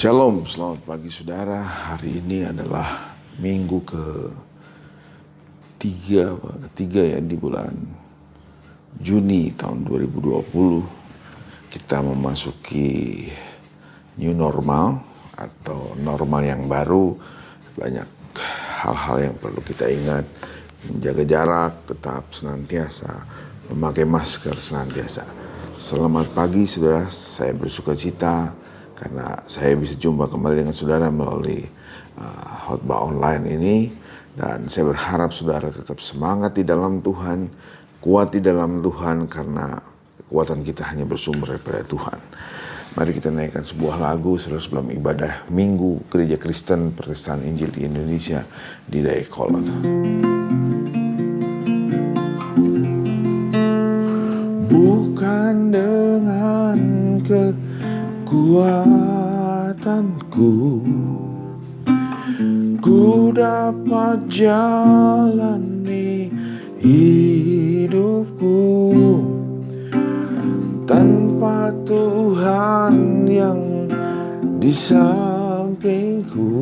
Shalom, selamat pagi saudara. Hari ini adalah minggu ketiga ya di bulan Juni tahun 2020. Kita memasuki new normal atau normal yang baru. Banyak hal-hal yang perlu kita ingat. Menjaga jarak, tetap senantiasa memakai masker senantiasa. Selamat pagi saudara, saya bersuka cita karena saya bisa jumpa kembali dengan saudara melalui khotbah online ini. Dan saya berharap saudara tetap semangat di dalam Tuhan, kuat di dalam Tuhan, karena kekuatan kita hanya bersumber daripada Tuhan. Mari kita naikkan sebuah lagu saudara sebelum ibadah Minggu Gereja Kristen Pertestan Injil di Indonesia di Dayakolot. Bukan dengan kekuatanku ku dapat jalani hidupku, tanpa Tuhan yang di sampingku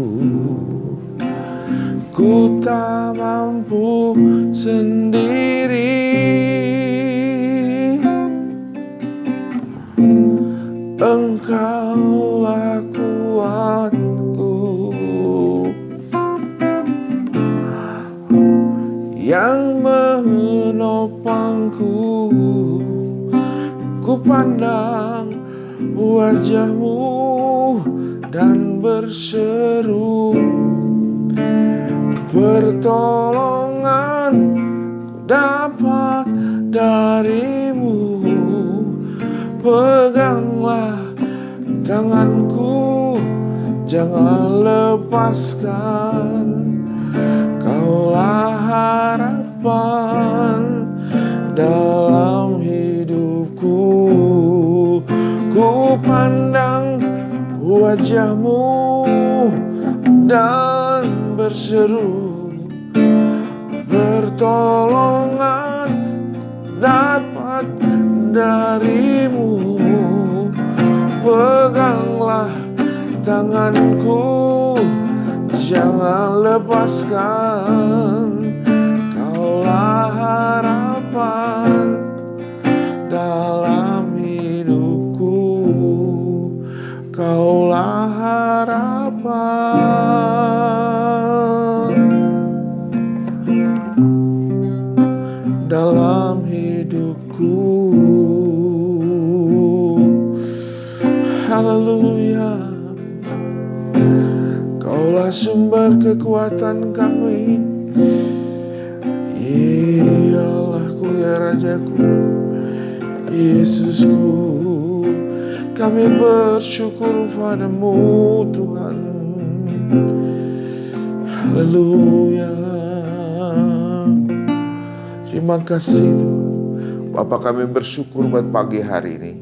ku tak mampu sendiri. Engkaulah kuatku yang menopangku. Ku pandang wajah-Mu dan berseru, pertolongan ku dapat dari-Mu. Peganglah tanganku, jangan lepaskan. Kaulah harapan dalam hidupku. Ku pandang wajah-Mu dan berseru, pertolongan dapat dari-Mu. Peganglah tanganku, jangan lepaskan. Kaulah harapan dalam hidupku. Kaulah harapan dalam hidupku. Haleluya. Kaulah sumber kekuatan kami, ya Allahku, ya Rajaku, Yesusku. Kami bersyukur padamu Tuhan. Haleluya. Terima kasih Tuhan. Bapa, kami bersyukur buat pagi hari ini.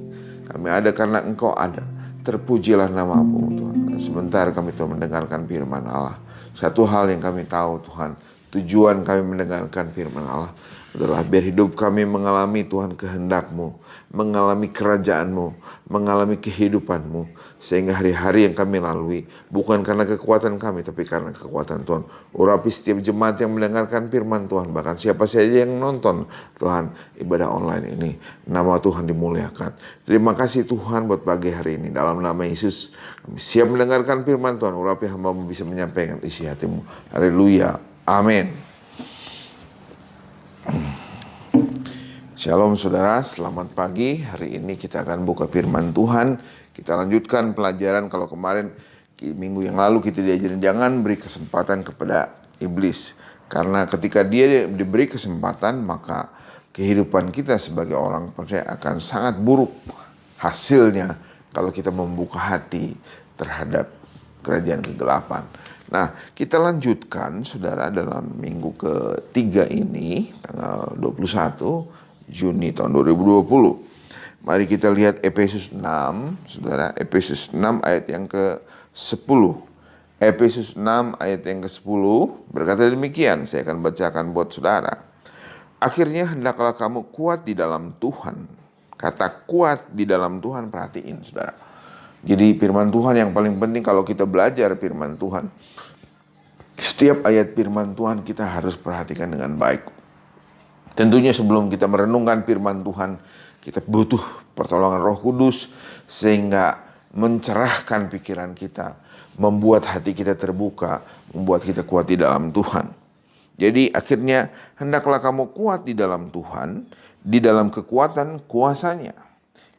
Kami ada karena Engkau ada. Terpujilah nama-Mu Tuhan. Dan sebentar kami Tuhan mendengarkan firman Allah. Satu hal yang kami tahu Tuhan, tujuan kami mendengarkan firman Allah adalah biar hidup kami mengalami Tuhan kehendak-Mu, mengalami kerajaan-Mu, mengalami kehidupan-Mu, sehingga hari-hari yang kami lalui bukan karena kekuatan kami, tapi karena kekuatan Tuhan. Urapi setiap jemaat yang mendengarkan firman Tuhan, bahkan siapa saja yang nonton Tuhan ibadah online ini, nama Tuhan dimuliakan. Terima kasih Tuhan buat pagi hari ini. Dalam nama Yesus kami siap mendengarkan firman Tuhan. Urapi hamba-Mu bisa menyampaikan isi hati-Mu. Haleluya, amin. Shalom saudara, selamat pagi. Hari ini kita akan buka firman Tuhan. Kita lanjutkan pelajaran. Kalau kemarin minggu yang lalu kita diajarin jangan beri kesempatan kepada iblis. Karena ketika dia diberi kesempatan, maka kehidupan kita sebagai orang percaya akan sangat buruk hasilnya kalau kita membuka hati terhadap kerajaan kegelapan. Nah, kita lanjutkan saudara dalam minggu ketiga ini, tanggal 21 Juni tahun 2020. Mari kita lihat Efesus 6, saudara. Efesus 6 ayat yang ke-10. Efesus 6 ayat yang ke-10 berkata demikian. Saya akan bacakan buat saudara. Akhirnya hendaklah kamu kuat di dalam Tuhan. Kata kuat di dalam Tuhan, perhatiin saudara. Jadi firman Tuhan yang paling penting kalau kita belajar firman Tuhan, setiap ayat firman Tuhan kita harus perhatikan dengan baik. Tentunya sebelum kita merenungkan firman Tuhan, kita butuh pertolongan Roh Kudus sehingga mencerahkan pikiran kita, membuat hati kita terbuka, membuat kita kuat di dalam Tuhan. Jadi akhirnya hendaklah kamu kuat di dalam Tuhan, di dalam kekuatan kuasanya.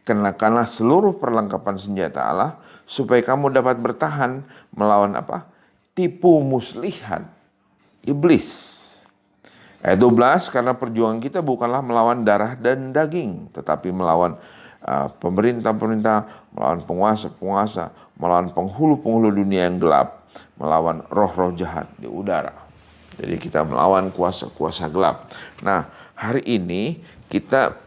Kenakanlah seluruh perlengkapan senjata Allah supaya kamu dapat bertahan melawan apa? Tipu muslihat iblis. Ayat 12, karena perjuangan kita bukanlah melawan darah dan daging, tetapi melawan pemerintah-pemerintah, melawan penguasa-penguasa, melawan penghulu-penghulu dunia yang gelap, melawan roh-roh jahat di udara. Jadi kita melawan kuasa-kuasa gelap. Nah, hari ini kita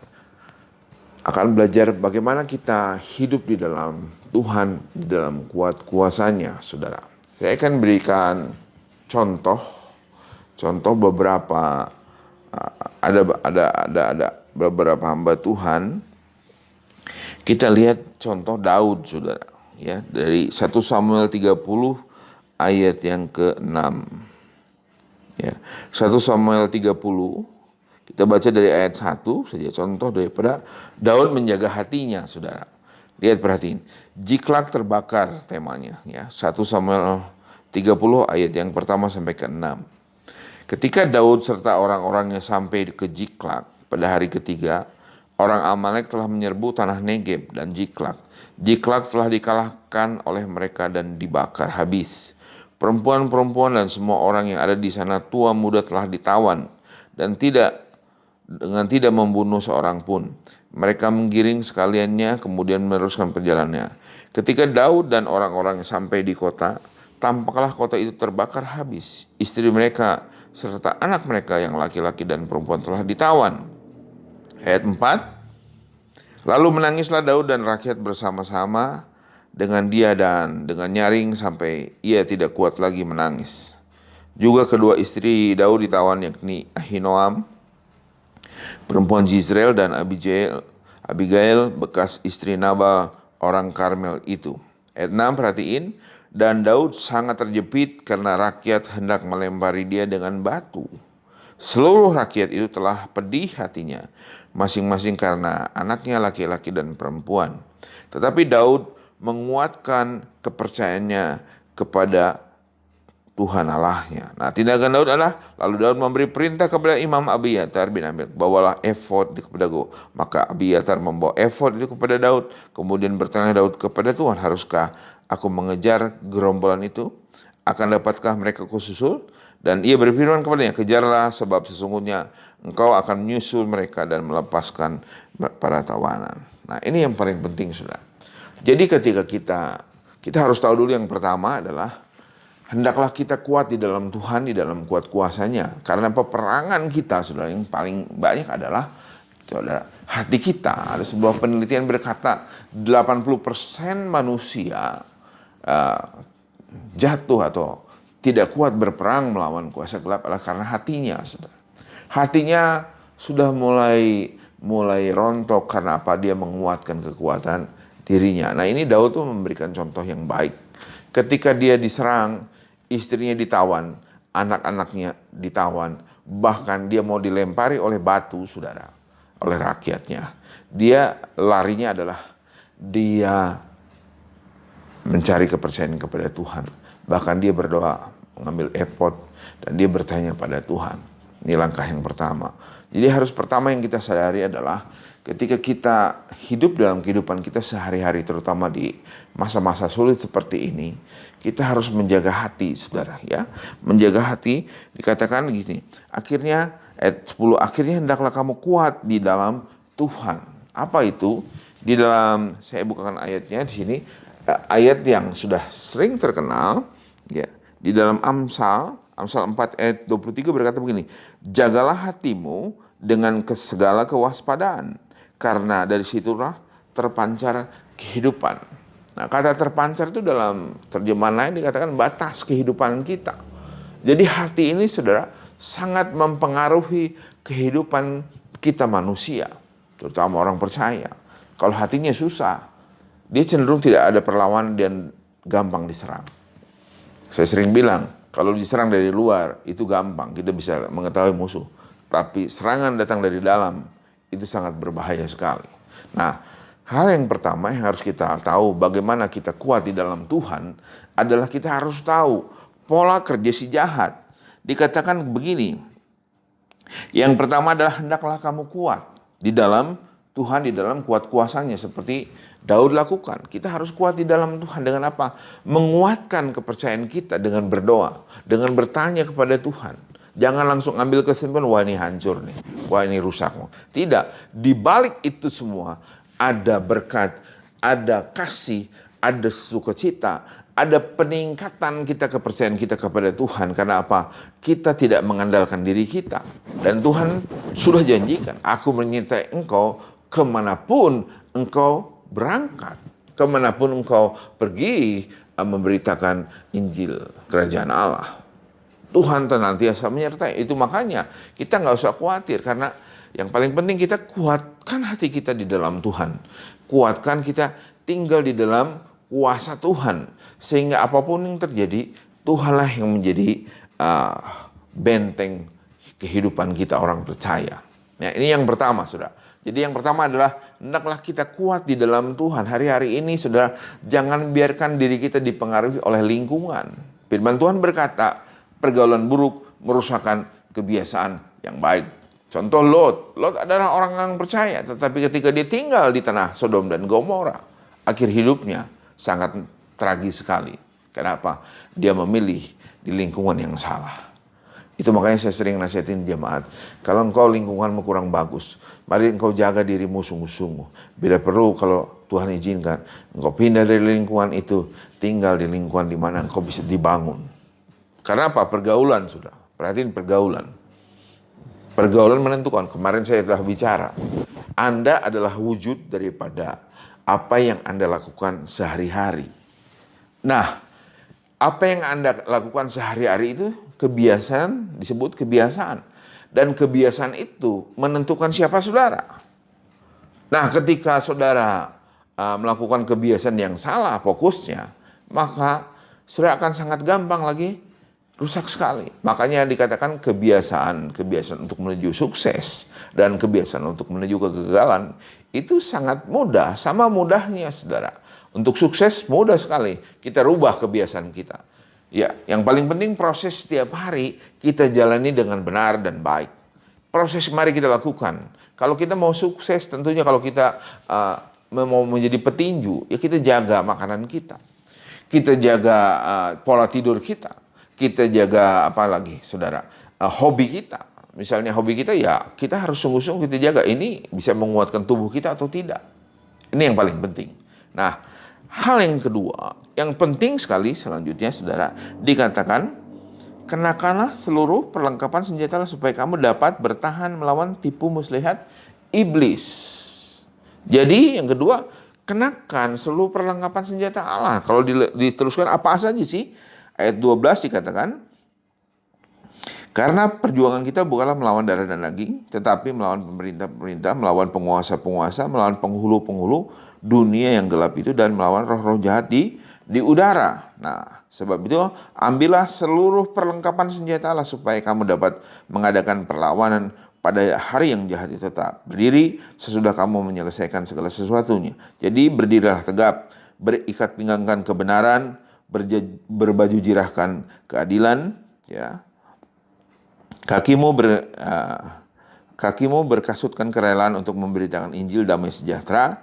akan belajar bagaimana kita hidup di dalam Tuhan, di dalam kuat kuasanya, saudara. Saya akan berikan contoh beberapa ada beberapa hamba Tuhan. Kita lihat contoh Daud, saudara, ya, dari 1 Samuel 30 ayat yang ke-6. Ya, 1 Samuel 30, kita baca dari ayat 1 saja, contoh daripada Daud menjaga hatinya, saudara. Lihat, perhatiin. Jiklak terbakar temanya, ya. 1 Samuel 30 ayat yang pertama sampai ke-6. Ketika Daud serta orang-orangnya sampai ke Jiklak pada hari ketiga, orang Amalek telah menyerbu tanah Negeb dan Jiklak. Jiklak telah dikalahkan oleh mereka dan dibakar habis. Perempuan-perempuan dan semua orang yang ada di sana, tua muda, telah ditawan dan tidak membunuh seorang pun. Mereka menggiring sekaliannya kemudian meneruskan perjalanannya. Ketika Daud dan orang-orang sampai di kota, tampaklah kota itu terbakar habis. Istri mereka serta anak mereka yang laki-laki dan perempuan telah ditawan. Ayat 4, lalu menangislah Daud dan rakyat bersama-sama dengan dia dan dengan nyaring sampai ia tidak kuat lagi menangis. Juga kedua istri Daud ditawan, yakni Ahinoam, perempuan Jizreel, dan Abigail, bekas istri Nabal orang Karmel itu. Ayat 6, perhatiin. Dan Daud sangat terjepit karena rakyat hendak melempari dia dengan batu. Seluruh rakyat itu telah pedih hatinya, masing-masing karena anaknya laki-laki dan perempuan. Tetapi Daud menguatkan kepercayaannya kepada Tuhan Allahnya. Nah, tindakan Daud adalah, lalu Daud memberi perintah kepada Imam Abiatar bin Abiat, bawalah efod kepadaku. Maka Abiatar membawa efod itu kepada Daud. Kemudian bertanya Daud kepada Tuhan, haruskah aku mengejar gerombolan itu? Akan dapatkah mereka kususul? Dan ia berfirman kepadanya, kejarlah, sebab sesungguhnya engkau akan menyusul mereka dan melepaskan para tawanan. Nah, ini yang paling penting, saudara. Jadi ketika kita harus tahu dulu, yang pertama adalah hendaklah kita kuat di dalam Tuhan, di dalam kuat kuasanya. Karena peperangan kita, saudara, yang paling banyak adalah, saudara, hati kita. Ada sebuah penelitian berkata 80% manusia jatuh atau tidak kuat berperang melawan kuasa gelap adalah karena hatinya, saudara. Hatinya sudah mulai rontok karena apa? Dia menguatkan kekuatan dirinya. Nah, ini Daud tuh memberikan contoh yang baik. Ketika dia diserang, istrinya ditawan, anak-anaknya ditawan, bahkan dia mau dilempari oleh batu, saudara, oleh rakyatnya. Dia larinya adalah dia mencari kepercayaan kepada Tuhan. Bahkan dia berdoa, mengambil efod, dan dia bertanya pada Tuhan. Ini langkah yang pertama. Jadi harus pertama yang kita sadari adalah ketika kita hidup dalam kehidupan kita sehari-hari, terutama di masa-masa sulit seperti ini, kita harus menjaga hati, saudara, ya. Menjaga hati, dikatakan gini, akhirnya ayat 10, akhirnya hendaklah kamu kuat di dalam Tuhan. Apa itu? Di dalam, saya bukakan ayatnya di sini, ayat yang sudah sering terkenal, ya. Di dalam Amsal 4 ayat 23 berkata begini, jagalah hatimu dengan segala kewaspadaan, karena dari situlah terpancar kehidupan. Nah, kata terpancar itu dalam terjemahan lain dikatakan batas kehidupan kita. Jadi hati ini, saudara, sangat mempengaruhi kehidupan kita manusia, terutama orang percaya. Kalau hatinya susah, dia cenderung tidak ada perlawanan dan gampang diserang. Saya sering bilang, kalau diserang dari luar itu gampang, kita bisa mengetahui musuh. Tapi serangan datang dari dalam itu sangat berbahaya sekali. Nah, hal yang pertama yang harus kita tahu bagaimana kita kuat di dalam Tuhan adalah kita harus tahu pola kerja si jahat. Dikatakan begini, yang pertama adalah hendaklah kamu kuat di dalam Tuhan, di dalam kuat kuasanya seperti Daud lakukan. Kita harus kuat di dalam Tuhan dengan apa? Menguatkan kepercayaan kita dengan berdoa, dengan bertanya kepada Tuhan. Jangan langsung ambil kesimpulan, wah ini hancur nih, wah ini rusak. Tidak, di balik itu semua ada berkat, ada kasih, ada sukacita, ada peningkatan kita kepercayaan kita kepada Tuhan. Karena apa? Kita tidak mengandalkan diri kita. Dan Tuhan sudah janjikan, aku menyertai engkau kemanapun engkau berangkat, kemanapun engkau pergi memberitakan Injil Kerajaan Allah. Tuhan senantiasa menyertai. Itu makanya kita nggak usah khawatir, karena yang paling penting kita kuatkan hati kita di dalam Tuhan. Kuatkan kita tinggal di dalam kuasa Tuhan. Sehingga apapun yang terjadi, Tuhanlah yang menjadi benteng kehidupan kita orang percaya. Nah, ini yang pertama, saudara. Jadi yang pertama adalah hendaklah kita kuat di dalam Tuhan. Hari-hari ini, saudara, jangan biarkan diri kita dipengaruhi oleh lingkungan. Firman Tuhan berkata, pergaulan buruk merusakkan kebiasaan yang baik. Contoh Lot. Lot adalah orang yang percaya, tetapi ketika dia tinggal di tanah Sodom dan Gomora, akhir hidupnya sangat tragis sekali. Kenapa? Dia memilih di lingkungan yang salah. Itu makanya saya sering nasihatin jemaat, kalau engkau lingkunganmu kurang bagus, mari engkau jaga dirimu sungguh-sungguh. Bila perlu, kalau Tuhan izinkan, engkau pindah dari lingkungan itu, tinggal di lingkungan di mana engkau bisa dibangun. Karena apa? Pergaulan, sudah. Perhatiin pergaulan. Pergaulan menentukan. Kemarin saya telah bicara. Anda adalah wujud daripada apa yang Anda lakukan sehari-hari. Nah, apa yang Anda lakukan sehari-hari itu kebiasaan, disebut kebiasaan. Dan kebiasaan itu menentukan siapa saudara. Nah, ketika saudara melakukan kebiasaan yang salah fokusnya, maka saudara akan sangat gampang lagi rusak sekali. Makanya dikatakan kebiasaan untuk menuju sukses dan kebiasaan untuk menuju kegagalan itu sangat mudah, sama mudahnya saudara. Untuk sukses mudah sekali, kita rubah kebiasaan kita. Ya, yang paling penting proses setiap hari kita jalani dengan benar dan baik. Proses mari kita lakukan. Kalau kita mau sukses, tentunya kalau kita mau menjadi petinju, ya kita jaga makanan kita. Kita jaga pola tidur kita. Kita jaga apa lagi, saudara? Hobi kita. Misalnya hobi kita, ya kita harus sungguh-sungguh kita jaga. Ini bisa menguatkan tubuh kita atau tidak. Ini yang paling penting. Nah, hal yang kedua, yang penting sekali selanjutnya, saudara, dikatakan, kenakanlah seluruh perlengkapan senjata supaya kamu dapat bertahan melawan tipu muslihat iblis. Jadi yang kedua, kenakan seluruh perlengkapan senjata Allah. Kalau diteruskan apa saja sih? Ayat 12 dikatakan, karena perjuangan kita bukanlah melawan darah dan daging, tetapi melawan pemerintah-pemerintah, melawan penguasa-penguasa, melawan penghulu-penghulu dunia yang gelap itu, dan melawan roh-roh jahat di udara. Nah, sebab itu ambillah seluruh perlengkapan senjata Allah supaya kamu dapat mengadakan perlawanan pada hari yang jahat itu, tetap berdiri sesudah kamu menyelesaikan segala sesuatunya. Jadi berdirilah tegap, berikat pinggangkan kebenaran, berbaju jirahkan keadilan, ya. Kakimu berkasutkan kerelaan untuk memberitakan Injil damai sejahtera.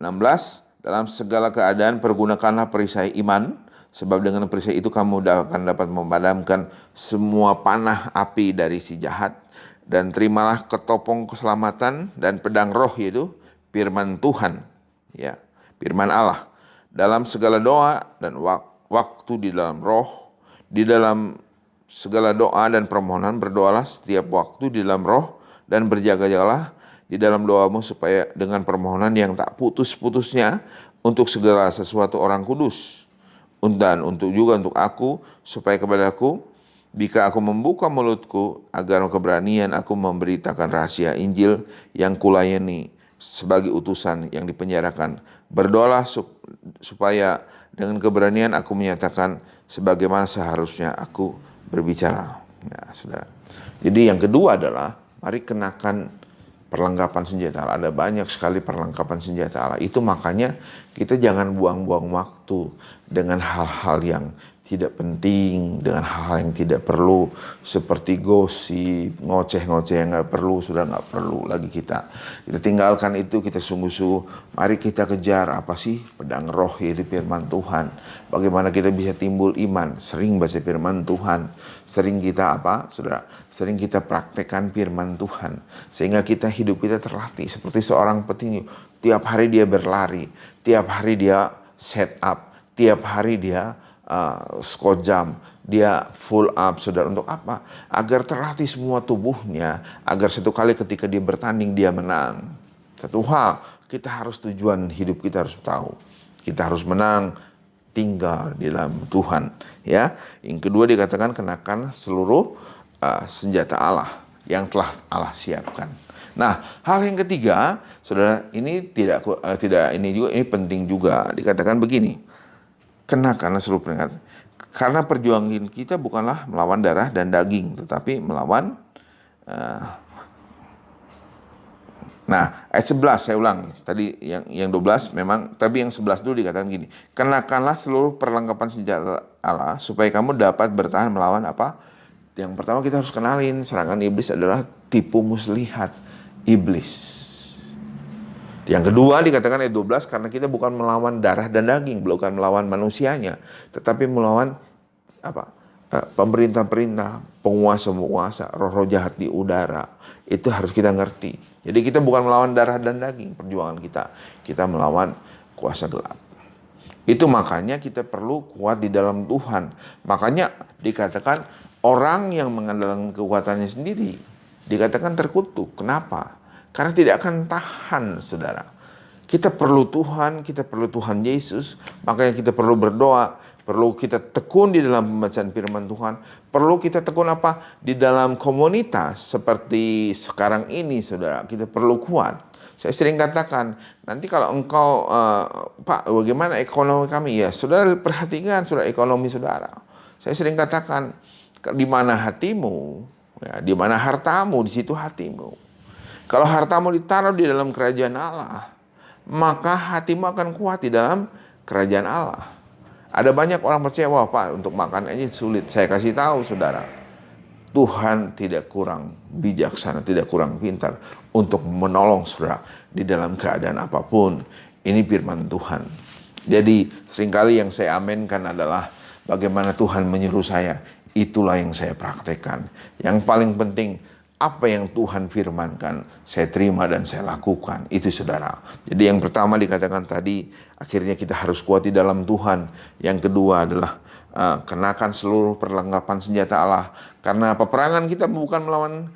16, dalam segala keadaan pergunakanlah perisai iman, sebab dengan perisai itu kamu akan dapat memadamkan semua panah api dari si jahat. Dan terimalah ketopong keselamatan dan pedang roh, yaitu firman Tuhan, ya, firman Allah. Dalam segala doa dan waktu di dalam roh, di dalam segala doa dan permohonan berdoalah setiap waktu di dalam roh, dan berjaga-jagalah di dalam doamu supaya dengan permohonan yang tak putus-putusnya untuk segala sesuatu orang kudus, dan untuk aku, supaya kepadaku, jika aku membuka mulutku, agar keberanian aku memberitakan rahasia Injil yang kulayani sebagai utusan yang dipenjarakan. Berdoalah supaya dengan keberanian aku menyatakan sebagaimana seharusnya aku berbicara. Ya, saudara. Jadi yang kedua adalah mari kenakan perlengkapan senjata Allah. Ada banyak sekali perlengkapan senjata Allah. Itu makanya kita jangan buang-buang waktu dengan hal-hal yang tidak penting, dengan hal-hal yang tidak perlu, seperti gosip, ngoceh-ngoceh yang nggak perlu, sudah nggak perlu lagi kita tinggalkan itu. Kita sungguh-sungguh, mari kita kejar apa sih pedang roh, yaitu firman Tuhan. Bagaimana kita bisa timbul iman, sering baca firman Tuhan, sering kita saudara, sering kita praktekkan firman Tuhan, sehingga hidup kita terlatih seperti seorang petinju. Tiap hari dia berlari, tiap hari dia set up, tiap hari dia skojam, dia full up, saudara. Untuk apa? Agar terlatih semua tubuhnya, agar satu kali ketika dia bertanding dia menang. Satu hal, kita harus tujuan hidup kita harus tahu. Kita harus menang, tinggal di dalam Tuhan. Ya, yang kedua dikatakan kenakan seluruh senjata Allah yang telah Allah siapkan. Nah, hal yang ketiga, saudara, ini tidak ini penting juga, dikatakan begini. Kenakan seluruh peringatan. Karena perjuangan kita bukanlah melawan darah dan daging, tetapi melawan Nah, ayat 11 saya ulangi. Tadi yang 12 memang, tapi yang 11 dulu dikatakan gini. Kenakanlah seluruh perlengkapan senjata Allah supaya kamu dapat bertahan melawan apa? Yang pertama kita harus kenalin serangan iblis adalah tipu muslihat iblis. Yang kedua dikatakan ayat 12, karena kita bukan melawan darah dan daging, bukan melawan manusianya, tetapi melawan pemerintah-pemerintah, penguasa-penguasa, roh-roh jahat di udara. Itu harus kita ngerti. Jadi kita bukan melawan darah dan daging perjuangan kita. Kita melawan kuasa gelap. Itu makanya kita perlu kuat di dalam Tuhan. Makanya dikatakan orang yang mengandalkan kekuatannya sendiri dikatakan terkutuk. Kenapa? Karena tidak akan tahan, saudara. Kita perlu Tuhan, kita perlu Tuhan Yesus. Makanya kita perlu berdoa, perlu kita tekun di dalam pembacaan firman Tuhan. Perlu kita tekun di dalam komunitas seperti sekarang ini, saudara. Kita perlu kuat. Saya sering katakan, nanti kalau engkau, Pak, bagaimana ekonomi kami? Ya, saudara perhatikan, saudara, ekonomi saudara. Saya sering katakan, di mana hatimu, ya, di mana hartamu, di situ hatimu. Kalau hartamu ditaruh di dalam kerajaan Allah, maka hatimu akan kuat di dalam kerajaan Allah. Ada banyak orang percaya, wah Pak, untuk makan aja sulit. Saya kasih tahu, saudara, Tuhan tidak kurang bijaksana, tidak kurang pintar untuk menolong saudara di dalam keadaan apapun. Ini firman Tuhan. Jadi seringkali yang saya amenkan adalah bagaimana Tuhan menyuruh saya, itulah yang saya praktekkan. Yang paling penting, apa yang Tuhan firmankan, saya terima dan saya lakukan. Itu, saudara. Jadi yang pertama dikatakan tadi, akhirnya kita harus kuat di dalam Tuhan. Yang kedua adalah kenakan seluruh perlengkapan senjata Allah. Karena peperangan kita bukan melawan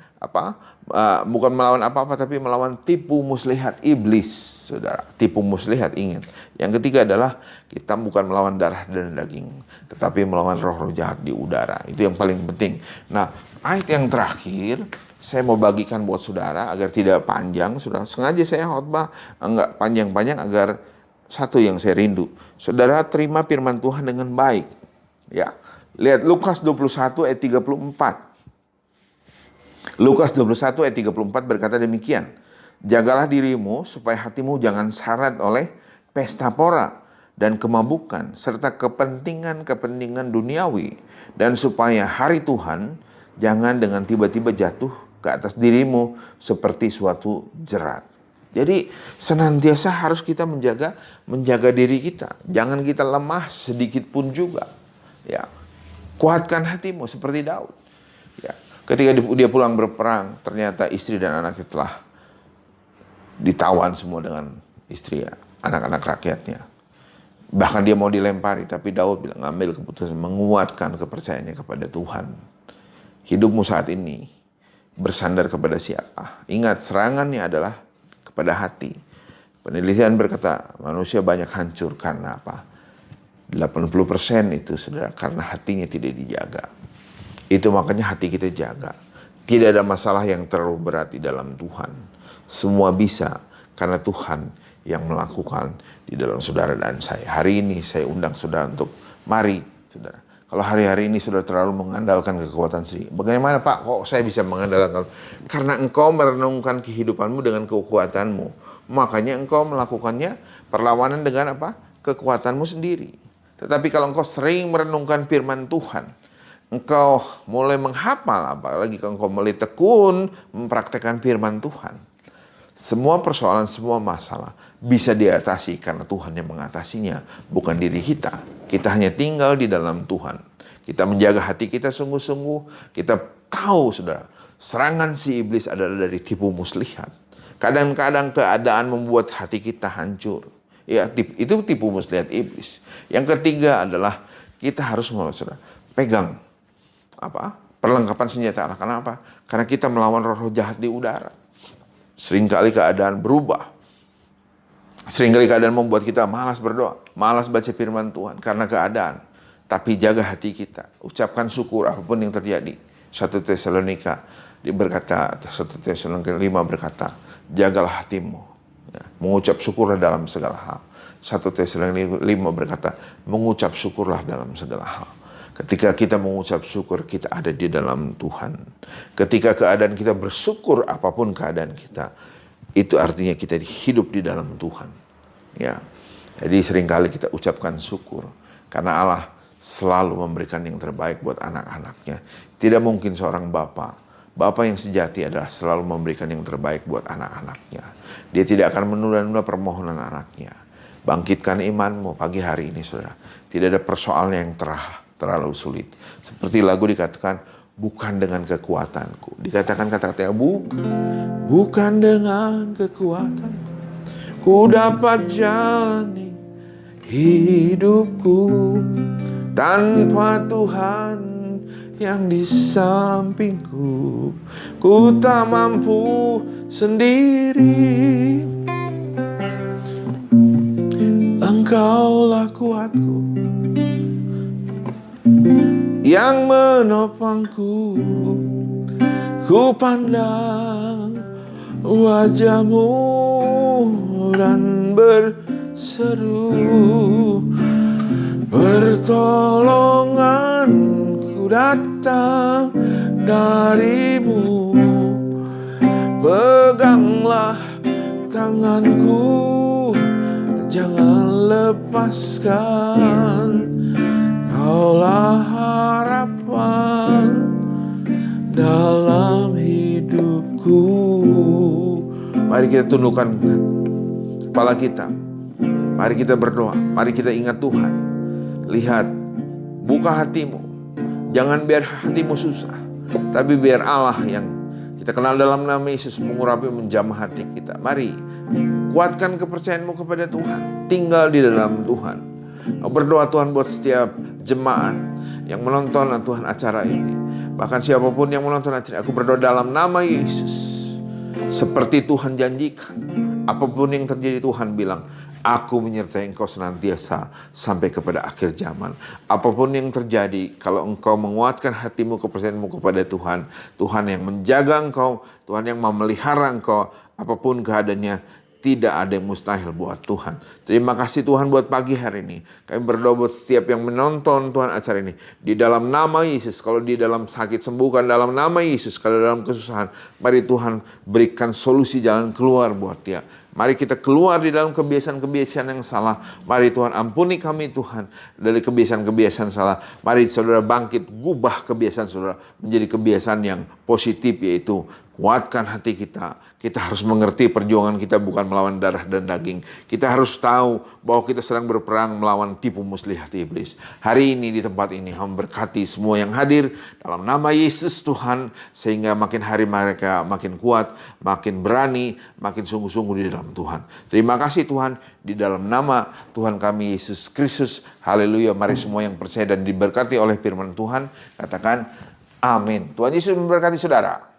apa-apa, tapi melawan tipu muslihat iblis, saudara. Tipu muslihat, ingat. Yang ketiga adalah kita bukan melawan darah dan daging, tetapi melawan roh-roh jahat di udara. Itu yang paling penting. Nah, ayat yang terakhir saya mau bagikan buat saudara agar tidak panjang. Saudara, sengaja saya khotbah enggak panjang-panjang agar satu yang saya rindu. Saudara terima firman Tuhan dengan baik. Ya. Lihat Lukas 21 ayat 34. Lukas 21 ayat 34 berkata demikian. Jagalah dirimu supaya hatimu jangan syarat oleh pesta pora dan kemabukan serta kepentingan-kepentingan duniawi, dan supaya hari Tuhan jangan dengan tiba-tiba jatuh ke atas dirimu seperti suatu jerat. Jadi senantiasa harus kita menjaga diri kita. Jangan kita lemah sedikit pun juga. Ya, kuatkan hatimu seperti Daud. Ya, ketika dia pulang berperang, ternyata istri dan anaknya telah ditawan semua dengan istri, anak-anak rakyatnya. Bahkan dia mau dilempari, tapi Daud bilang ngambil keputusan menguatkan kepercayaannya kepada Tuhan. Hidupmu saat ini bersandar kepada siapa? Ingat, serangannya adalah kepada hati. Penelitian berkata manusia banyak hancur karena apa? 80% itu saudara karena hatinya tidak dijaga. Itu makanya hati kita jaga. Tidak ada masalah yang terlalu berat di dalam Tuhan. Semua bisa karena Tuhan yang melakukan di dalam saudara dan saya. Hari ini saya undang saudara untuk mari saudara. Kalau hari-hari ini saudara terlalu mengandalkan kekuatan sendiri. Bagaimana Pak, kok saya bisa mengandalkan? Karena engkau merenungkan kehidupanmu dengan kekuatanmu. Makanya engkau melakukannya perlawanan dengan apa? Kekuatanmu sendiri. Tetapi kalau engkau sering merenungkan firman Tuhan, engkau mulai menghafal, apalagi kalau engkau mulai tekun mempraktekkan firman Tuhan, semua persoalan, semua masalah bisa diatasi karena Tuhan yang mengatasinya, bukan diri kita. Kita hanya tinggal di dalam Tuhan. Kita menjaga hati kita sungguh-sungguh. Kita tahu, saudara, serangan si iblis adalah dari tipu muslihat. Kadang-kadang keadaan membuat hati kita hancur. Ya, itu tipu muslihat iblis. Yang ketiga adalah kita harus saudara, pegang perlengkapan senjata Allah. Karena apa? Karena kita melawan roh-roh jahat di udara. Seringkali keadaan berubah. Seringkali keadaan membuat kita malas berdoa, malas baca firman Tuhan karena keadaan. Tapi jaga hati kita, ucapkan syukur apapun yang terjadi. 1 Tesalonika berkata, 1 Tesalonika 5 berkata, jagalah hatimu, ya, mengucap syukurlah dalam segala hal. 1 Tesalonika 5 berkata, mengucap syukurlah dalam segala hal. Ketika kita mengucap syukur, kita ada di dalam Tuhan. Ketika keadaan kita bersyukur, apapun keadaan kita, itu artinya kita hidup di dalam Tuhan. Ya, jadi seringkali kita ucapkan syukur karena Allah selalu memberikan yang terbaik buat anak-anaknya. Tidak mungkin seorang Bapa yang sejati adalah selalu memberikan yang terbaik buat anak-anaknya. Dia tidak akan menunda-nunda permohonan anaknya. Bangkitkan imanmu pagi hari ini, saudara. Tidak ada persoalan yang terlalu sulit. Seperti lagu dikatakan, bukan dengan kekuatanku. Dikatakan kata-kata bukan dengan kekuatan ku dapat jalani hidupku tanpa Tuhan yang di sampingku. Ku tak mampu sendiri, Engkaulah kuatku yang menopangku. Ku pandang wajah-Mu dan berseru, pertolonganku datang dari-Mu. Peganglah tanganku, jangan lepaskan. Kaulah harapan dalam hidupku. Mari kita tundukkan kepala kita. Mari kita berdoa. Mari kita ingat Tuhan. Lihat, buka hatimu. Jangan biar hatimu susah, tapi biar Allah yang kita kenal dalam nama Yesus mengurapi, menjamah hati kita. Mari kuatkan kepercayaanmu kepada Tuhan. Tinggal di dalam Tuhan. Berdoa Tuhan buat setiap jemaat yang menonton Tuhan acara ini. Bahkan siapapun yang menonton acara ini, aku berdoa dalam nama Yesus. Seperti Tuhan janjikan, apapun yang terjadi Tuhan bilang, aku menyertai engkau senantiasa sampai kepada akhir zaman. Apapun yang terjadi, kalau engkau menguatkan hatimu, kepercayaanmu kepada Tuhan, Tuhan yang menjaga engkau, Tuhan yang memelihara engkau, apapun keadaannya, tidak ada yang mustahil buat Tuhan. Terima kasih Tuhan buat pagi hari ini. Kami berdoa buat setiap yang menonton Tuhan acara ini. Di dalam nama Yesus, kalau di dalam sakit sembuhkan dalam nama Yesus. Kalau dalam kesusahan, mari Tuhan berikan solusi jalan keluar buat dia. Mari kita keluar di dalam kebiasaan-kebiasaan yang salah. Mari Tuhan ampuni kami Tuhan dari kebiasaan-kebiasaan salah. Mari saudara bangkit, gubah kebiasaan saudara menjadi kebiasaan yang positif, yaitu kuatkan hati kita. Kita harus mengerti perjuangan kita bukan melawan darah dan daging. Kita harus tahu bahwa kita sedang berperang melawan tipu muslihat iblis. Hari ini di tempat ini Hamba berkati semua yang hadir dalam nama Yesus Tuhan. Sehingga makin hari mereka makin kuat, makin berani, makin sungguh-sungguh di dalam Tuhan. Terima kasih Tuhan, di dalam nama Tuhan kami Yesus Kristus. Haleluya. Mari semua yang percaya dan diberkati oleh firman Tuhan katakan amin. Tuhan Yesus memberkati saudara.